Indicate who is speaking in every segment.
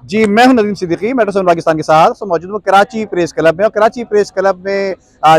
Speaker 1: جی میں ہوں Nadeem Siddiqui, metro seven Pakistan کے ساتھ موجود ہوں کراچی پریس کلب میں، اور کراچی پریس کلب میں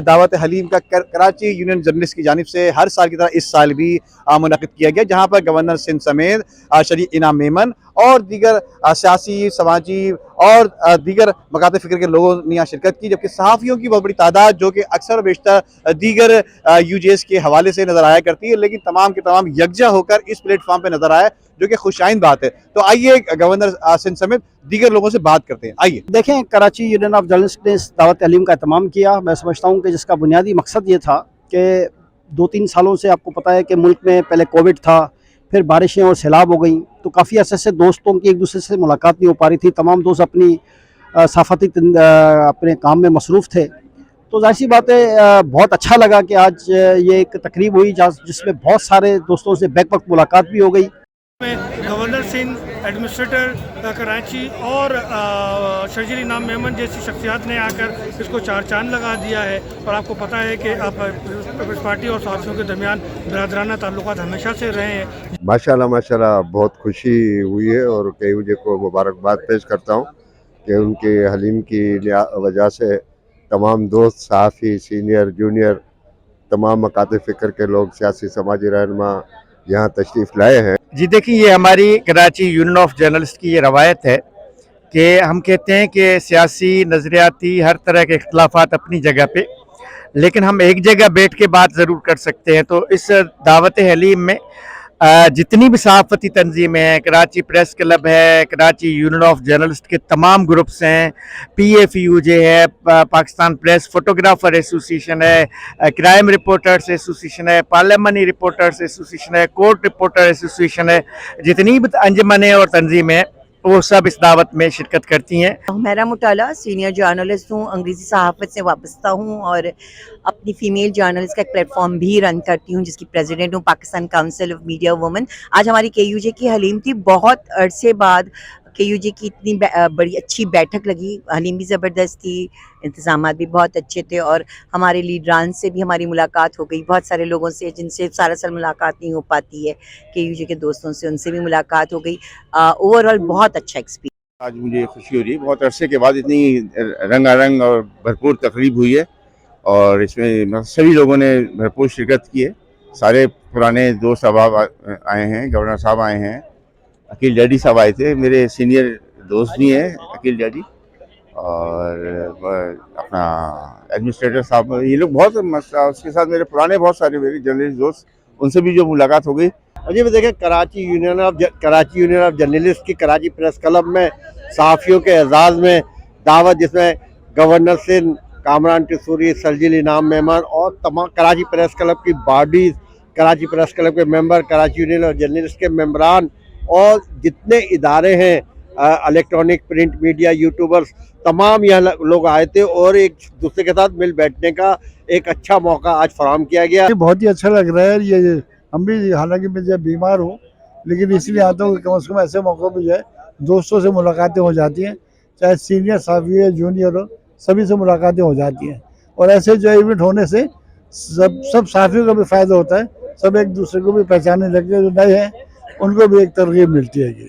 Speaker 1: دعوت حلیم کا کراچی یونین جرنلسٹ کی جانب سے ہر سال کی طرح اس سال بھی منعقد کیا گیا، جہاں پر گورنر سندھ سمیت شریف انعام میمن اور دیگر سیاسی، سماجی اور دیگر مکاتب فکر کے لوگوں نے یہاں شرکت کی، جبکہ صحافیوں کی بہت بڑی تعداد جو کہ اکثر و بیشتر دیگر یو جی ایس کے حوالے سے نظر آیا کرتی ہے، لیکن تمام کے تمام یکجا ہو کر اس پلیٹ فارم پہ نظر آئے، جو کہ خوش آئند بات ہے۔ تو آئیے گورنر سندھ سمیت دیگر لوگوں سے بات کرتے ہیں، آئیے۔
Speaker 2: دیکھیں، کراچی یونین آف جرنلسٹ نے اس دعوت علیم کا اہتمام کیا۔ میں سمجھتا ہوں کہ جس کا بنیادی مقصد یہ تھا کہ 2-3 سالوں سے آپ کو پتہ ہے کہ ملک میں پہلے کووڈ تھا، پھر بارشیں اور سیلاب ہو گئیں، تو کافی عرصے سے دوستوں کی ایک دوسرے سے ملاقات نہیں ہو پا رہی تھی، تمام دوست اپنی صحافتی اپنے کام میں مصروف تھے۔ تو ظاہر سی بات ہے، بہت اچھا لگا کہ آج یہ ایک تقریب ہوئی جس میں بہت سارے دوستوں سے بیک وقت ملاقات بھی ہو گئی۔
Speaker 3: گورنر سندھ، ایڈمنسٹریٹر کراچی اور شرجیل انعام میمن جیسی شخصیات نے آ کر اس کو چار چاند لگا دیا ہے، اور آپ کو پتہ ہے کہ پیپلز پارٹی اور صحافیوں کے درمیان برادرانہ تعلقات ہمیشہ سے رہے ہیں۔
Speaker 4: ماشاءاللہ ماشاءاللہ بہت خوشی ہوئی ہے، اور KUJ کو مبارکباد پیش کرتا ہوں کہ ان کے حلیم کی وجہ سے تمام دوست، صحافی، سینئر، جونیئر، تمام مکاتب فکر کے لوگ، سیاسی سماجی رہنما یہاں تشریف لائے ہیں۔
Speaker 5: جی دیکھیں، یہ ہماری کراچی یونین آف جرنلسٹ کی یہ روایت ہے کہ ہم کہتے ہیں کہ سیاسی، نظریاتی، ہر طرح کے اختلافات اپنی جگہ پہ، لیکن ہم ایک جگہ بیٹھ کے بات ضرور کر سکتے ہیں۔ تو اس دعوت حلیم میں جتنی بھی صحافتی تنظیمیں ہیں، کراچی پریس کلب ہے، کراچی یونین آف جرنلسٹ کے تمام گروپس ہیں، PFUJ ہے، پاکستان پریس فوٹوگرافر ایسوسیشن ہے، کرائم رپورٹرز ایسوسیشن ہے، پارلیمانی رپورٹرز ایسوسیشن ہے، کورٹ رپورٹر ایسوسیشن ہے، جتنی بھی انجمنیں اور تنظیمیں ہیں وہ سب اس دعوت میں شرکت کرتی ہیں۔
Speaker 6: میرا مطالعہ سینئر جرنلسٹ ہوں، انگریزی صحافت سے وابستہ ہوں، اور اپنی فیمیل جرنلسٹ کا ایک پلیٹ فارم بھی رن کرتی ہوں، جس کی پریزیڈنٹ ہوں، Pakistan council of media women. آج ہماری KUJ کی حلیم تھی، بہت عرصے بعد KUJ کی اتنی بڑی اچھی بیٹھک لگی۔ حلیم بھی زبردست تھی، انتظامات بھی بہت اچھے تھے، اور ہمارے لیڈران سے بھی ہماری ملاقات ہو گئی، بہت سارے لوگوں سے جن سے سارا سال ملاقات نہیں ہو پاتی ہے، KUJ کے دوستوں سے، ان سے بھی ملاقات ہو گئی۔ اوور آل بہت اچھا ایکسپیرینس۔
Speaker 7: آج مجھے خوشی ہو رہی ہے، بہت عرصے کے بعد اتنی رنگا رنگ اور بھرپور تقریب ہوئی ہے، اور اس میں سبھی لوگوں نے بھرپور شرکت کی ہے۔ سارے پرانے دوست احباب آئے ہیں، گورنر صاحب آئے ہیں، عقیل ڈیڈی صاحب آئے تھے، میرے سینئر دوست بھی ہیں عقیل ڈیڈی، اور اپنا ایڈمنسٹریٹر صاحب، یہ لوگ بہت، اس کے ساتھ میرے پرانے بہت سارے میرے جرنلسٹ دوست، ان سے بھی جو ملاقات ہو گئی۔
Speaker 2: جی میں دیکھیں، کراچی یونین آف جرنلسٹ کی کراچی پریس کلب میں صحافیوں کے اعزاز میں دعوت، جس میں گورنر سندھ، کامران ٹسوری، شرجیل انعام میمن اور تمام کراچی پریس کلب کی باڈیز، کراچی پریس کلب کے ممبر، کراچی یونین آف جرنلسٹ کے ممبران، اور جتنے ادارے ہیں، الیکٹرانک، پرنٹ میڈیا، یوٹیوبرز، تمام یہاں لوگ آئے تھے، اور ایک دوسرے کے ساتھ مل بیٹھنے کا ایک اچھا موقع آج فراہم کیا گیا۔
Speaker 8: بہت ہی اچھا لگ رہا ہے۔ یہ ہم بھی، حالانکہ میں جب بیمار ہوں، لیکن اس لیے آتا ہوں کہ کم از کم ایسے موقع پہ جو ہے دوستوں سے ملاقاتیں ہو جاتی ہیں، چاہے سینئر صحافی ہو، جونیئر ہو، سبھی سے ملاقاتیں ہو جاتی ہیں، اور ایسے جو ایونٹ ہونے سے سب صحافیوں کا بھی فائدہ ہوتا ہے، سب ایک دوسرے کو بھی پہچاننے لگتے ہیں، جو نئے ہیں ان کو بھی ایک ترغیب ملتی ہے۔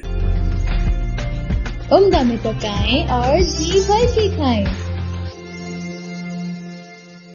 Speaker 9: عمدہ میں پکائیں اور جی بھر کے کھائیں۔